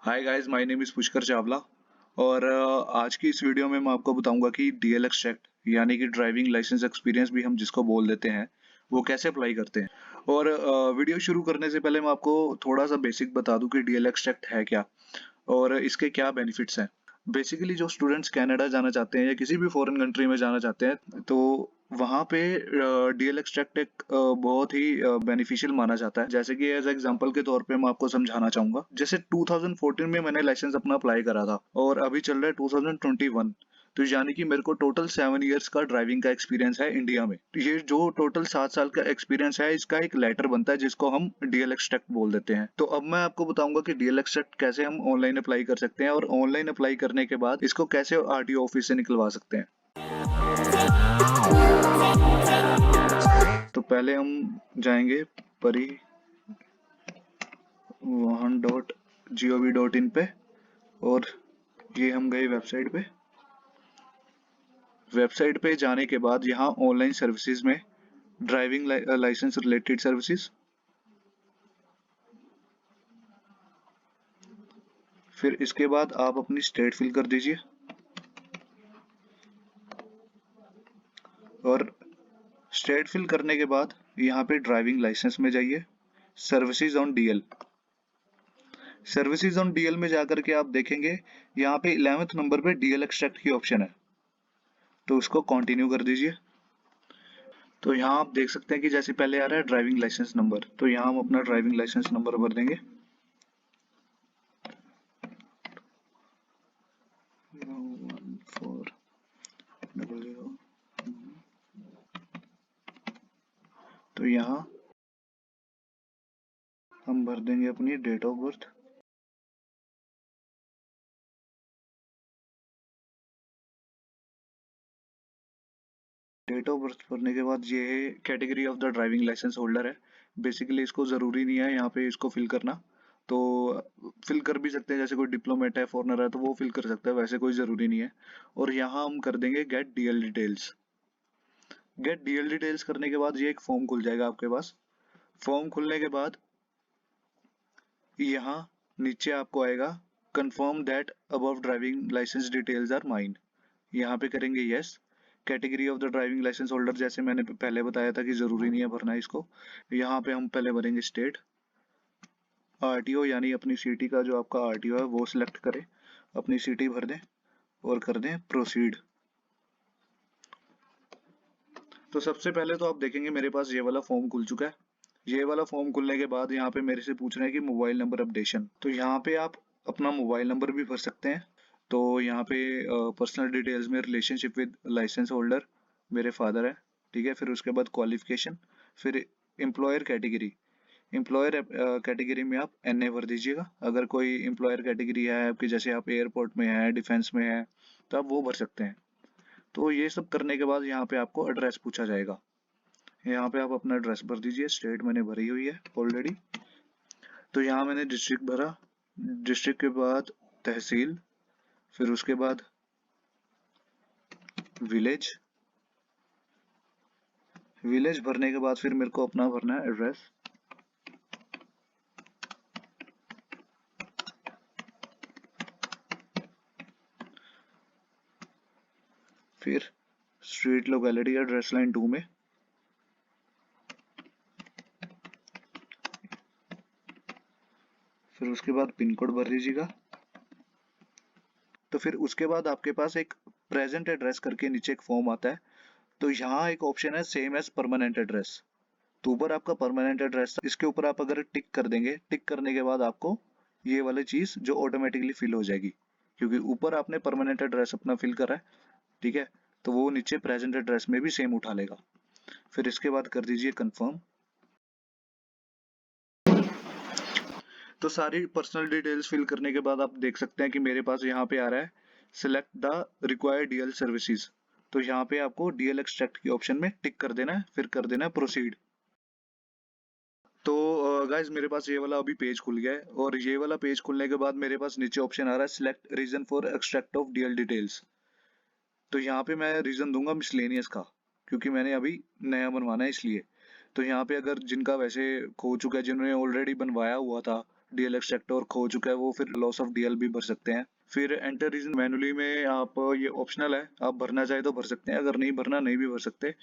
Hi guys, my name is Pushkar Chawla और आज की इस वीडियो में मैं आपको बताऊंगा कि डीएल एक्सट्रैक्ट यानी कि ड्राइविंग लाइसेंस एक्सपीरियंस भी हम जिसको बोल देते हैं, वो कैसे अप्लाई करते हैं। और वीडियो शुरू करने से पहले मैं आपको थोड़ा सा बेसिक बता दूं कि डीएल एक्सट्रैक्ट है क्या और इसके क्या बेनिफिट्स हैं। बेसिकली जो स्टूडेंट्स कनाडा जाना चाहते हैं या किसी भी फॉरेन कंट्री में जाना चाहते हैं, तो वहाँ पे डीएल एक्सट्रैक्ट एक बहुत ही बेनिफिशियल माना जाता है। जैसे कि एज एग्जांपल के तौर पे मैं आपको समझाना चाहूंगा। जैसे 2014 में मैंने लाइसेंस अपना अप्लाई करा था और अभी चल रहा है 2021। तो यानी कि मेरे को टोटल 7 इयर्स का ड्राइविंग का एक्सपीरियंस है इंडिया में। तो ये जो टोटल 7 साल का एक्सपीरियंस है, इसका एक लेटर बनता है जिसको हम डीएल एक्सट्रैक्ट बोल देते हैं। तो अब मैं आपको बताऊंगा कि डीएल एक्सट्रैक्ट कैसे हम ऑनलाइन अप्लाई कर सकते हैं और ऑनलाइन अप्लाई करने के बाद इसको कैसे आरटीओ ऑफिस से निकलवा सकते हैं। तो पहले हम जाएंगे परिवहन.gov.in पे और ये हम गए वेबसाइट पे जाने के बाद यहाँ ऑनलाइन सर्विसेज में ड्राइविंग लाइसेंस रिलेटेड सर्विसेज, फिर इसके बाद आप अपनी स्टेट फिल कर दीजिए और स्टेट फिल करने के बाद यहाँ पे ड्राइविंग लाइसेंस में जाइए, services on DL. Services on DL में जाकर के आप देखेंगे यहाँ पे 11वें नंबर पे डीएल एक्सट्रैक्ट की ऑप्शन है, तो उसको कंटिन्यू कर दीजिए। तो यहाँ आप देख सकते हैं कि जैसे पहले आ रहा है ड्राइविंग लाइसेंस नंबर, तो यहाँ हम अपना ड्राइविंग लाइसेंस नंबर भर देंगे। तो यहाँ हम भर देंगे अपनी date of birth. Date of birth भरने के बाद ये category of the driving licence holder है। बेसिकली इसको ज़रूरी नहीं है यहाँ पे इसको फिल करना, तो फिल कर भी सकते हैं। जैसे कोई डिप्लोमेट है, फॉरनर है, तो वो फिल कर सकता है, वैसे कोई ज़रूरी नहीं है। और यहाँ हम कर देंगे get DL details. Get DL details करने के बाद ये एक फॉर्म खुल जाएगा आपके पास। फॉर्म खुलने के बाद यहाँ नीचे आपको आएगा confirm that above driving licence details are mine. यहाँ पे करेंगे yes. Category of the driving licence holder जैसे मैंने पहले बताया था कि जरूरी नहीं है भरना इसको। यहाँ पे हम पहले भरेंगे स्टेट। आरटीओ यानी अपनी सिटी का जो आपका आरटीओ है वो सिलेक्ट करें, अपनी सिटी भर दें और कर दें प्रोसीड। तो सबसे पहले तो आप देखेंगे मेरे पास ये वाला फॉर्म खुल चुका है। ये वाला फॉर्म खुलने के बाद यहाँ पे मेरे से पूछ रहे हैं कि मोबाइल नंबर अपडेशन, तो यहाँ पे आप अपना मोबाइल नंबर भी भर सकते हैं। तो यहाँ पे पर्सनल डिटेल्स में रिलेशनशिप विद लाइसेंस होल्डर मेरे फादर है, ठीक है। फिर उसके बाद क्वालिफिकेशन, फिर एम्प्लॉयर कैटेगरी। एम्प्लॉयर कैटेगरी में आप एनए भर दीजिएगा। अगर कोई एम्प्लॉयर कैटेगरी है आपकी, जैसे आप एयरपोर्ट में है, डिफेंस में है, तो आप वो भर सकते हैं। तो ये सब करने के बाद यहाँ पे आपको एड्रेस पूछा जाएगा। यहाँ पे आप अपना एड्रेस भर दीजिए। स्टेट मैंने भरी हुई है ऑलरेडी। तो यहाँ मैंने डिस्ट्रिक्ट भरा, डिस्ट्रिक्ट के बाद तहसील, फिर उसके बाद विलेज। विलेज भरने के बाद फिर मेरे को अपना भरना है एड्रेस। फिर स्ट्रीट लोकेलिटी एड्रेस लाइन 2 में, फिर उसके बाद पिन कोड भर दीजिएगा। तो फिर उसके बाद आपके पास एक प्रेजेंट एड्रेस करके नीचे एक फॉर्म आता है। तो यहाँ एक ऑप्शन है सेम एज परमानेंट एड्रेस। तो ऊपर आपका परमानेंट एड्रेस, इसके ऊपर आप अगर टिक कर देंगे, टिक करने के बाद आपको ये वाली चीज जो ऑटोमेटिकली फिल हो जाएगी, क्योंकि ऊपर आपने परमानेंट एड्रेस अपना फिल करा है, ठीक है। तो वो नीचे प्रेजेंट एड्रेस में भी सेम उठा लेगा। फिर इसके बाद कर दीजिए कंफर्म। तो सारी पर्सनल डिटेल्स फिल करने के बाद आप देख सकते हैं कि मेरे पास यहाँ पे आ रहा है select the required DL services. तो यहाँ पे आपको डीएल एक्सट्रैक्ट की ऑप्शन में टिक कर देना है, फिर कर देना है प्रोसीड। तो गाइज मेरे पास ये वाला अभी पेज खुल गया है और ये वाला पेज खुलने के बाद मेरे पास नीचे ऑप्शन आ रहा है select reason for extract of DL details. तो यहाँ पे मैं रीजन दूंगा मिसलेनियस का, क्योंकि मैंने अभी नया बनवाना है इसलिए। तो यहाँ पे अगर जिनका वैसे खो चुका है, जिन्होंने ऑलरेडी बनवाया हुआ था डीएल एक्सट्रैक्ट और खो चुका है वो फिर लॉस ऑफ डीएल भी भर सकते हैं। फिर एंटर रीजन मैनुअली में आप ये ऑप्शनल है, आप भरना चाहे तो भर सकते हैं, अगर नहीं भरना नहीं भी भर सकते।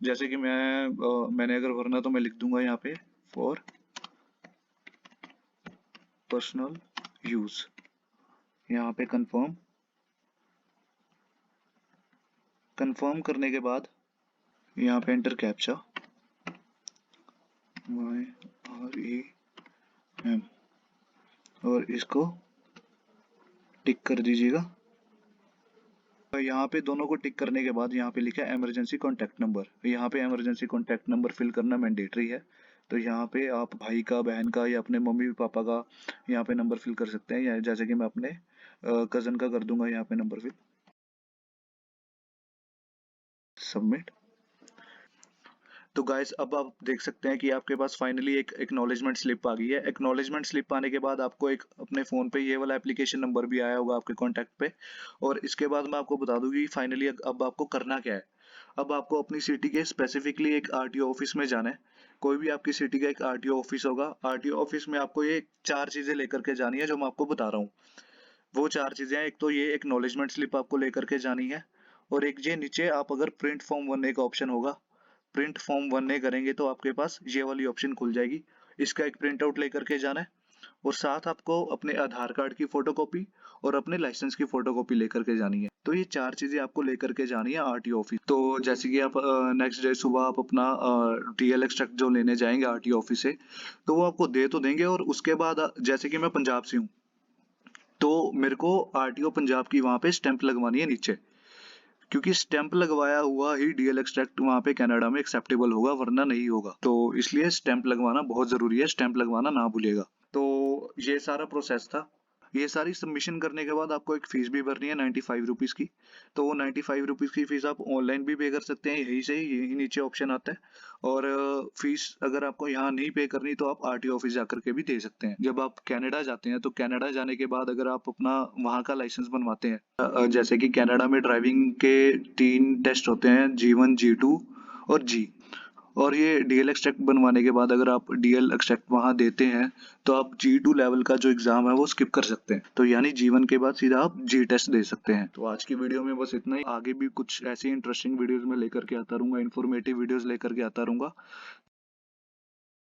जैसे कि मैंने अगर भरना तो मैं लिख दूंगा यहाँ पे फॉर पर्सनल यूज, यहाँ पे कंफर्म करने के बाद यहाँ पे एंटर कैप्चा YREM और इसको टिक कर दीजिएगा। यहाँ पे दोनों को टिक करने के बाद यहाँ पे लिखा है इमरजेंसी कॉन्टैक्ट नंबर, यहाँ पे इमरजेंसी कॉन्टैक्ट नंबर फिल करना मैंडेटरी है। तो यहाँ पे आप भाई का, बहन का या अपने मम्मी पापा का यहाँ पे नंबर फिल कर सकते हैं, या जैसे कि मैं अपने कजन का कर दूंगा यहाँ पे नंबर फिल, सबमिट। तो गाइस अब आप देख सकते हैं कि आपके पास फाइनली एक एक्नॉलेजमेंट स्लिप आ गई है। एक्नॉलेजमेंट स्लिप आने के बाद आपको एक अपने फ़ोन पे ये वाला एप्लीकेशन नंबर भी आया होगा आपके कॉन्टैक्ट पे। और इसके बाद मैं आपको बता दूं कि फाइनली अब आपको करना क्या है। अब आपको अपनी सिटी के स्पेसिफिकली एक आरटीओ ऑफिस में जाना है। कोई भी आपकी सिटी का एक आरटीओ ऑफिस होगा। आरटीओ ऑफिस में आपको ये 4 चीज़ें लेकर के जानी है जो मैं आपको बता रहा हूँ। वो 4 चीज़ें हैं, एक तो ये एक्नॉलेजमेंट स्लिप आपको लेकर के जानी है, और एक ये नीचे आप अगर प्रिंट फॉर्म भरने का ऑप्शन होगा, प्रिंट फॉर्म भरने करेंगे तो आपके पास ये वाली ऑप्शन खुल जाएगी। इसका एक प्रिंट आउट लेकर के जाना है, और साथ आपको अपने आधार कार्ड की फोटोकॉपी और अपने लाइसेंस की फोटोकॉपी लेकर के जानी है। तो ये 4 चीजें आपको लेकर के जानी है आरटीओ ऑफिस। तो जैसे कि आप नेक्स्ट डे सुबह आप अपना डीएल एक्सट्रैक्ट जो लेने जाएंगे आरटीओ ऑफिस से, तो वो आपको दे तो देंगे, और उसके बाद जैसे कि मैं पंजाब से हूँ तो मेरे को आरटीओ पंजाब की वहां पे स्टैंप लगवानी है नीचे, क्योंकि स्टैंप लगवाया हुआ ही डीएल एक्सट्रैक्ट वहां पे कनाडा में एक्सेप्टेबल होगा, वरना नहीं होगा। तो इसलिए स्टैंप लगवाना बहुत जरूरी है, स्टैंप लगवाना ना भूलिएगा। तो ये सारा प्रोसेस था। ये सारी सबमिशन करने के बाद आपको एक फीस भी भरनी है 95 रुपीज़ की। तो वो 95 रुपीज़ की फीस आप ऑनलाइन भी पे कर सकते हैं, यहीं से ही, यही नीचे ऑप्शन आता है। और फीस अगर आपको यहाँ नहीं पे करनी तो आप आरटीओ ऑफिस जाकर के भी दे सकते हैं। जब आप कनाडा जाते हैं तो कनाडा जाने के बाद अगर आप अपना वहाँ का लाइसेंस बनवाते हैं, जैसे कि कनाडा में ड्राइविंग के 3 टेस्ट होते हैं, G1, G2 और G। और ये डीएल एक्सट्रैक्ट बनवाने के बाद अगर आप डीएल एक्सट्रैक्ट वहां देते हैं तो आप G2 लेवल का जो एग्जाम है वो स्किप कर सकते हैं। तो यानी G1 के बाद सीधा आप G टेस्ट दे सकते हैं। तो आज की वीडियो में बस इतना ही। आगे भी कुछ ऐसी इंटरेस्टिंग वीडियोस में लेकर के आता रहूंगा, इन्फॉर्मेटिव वीडियोस लेकर के आता रहूंगा।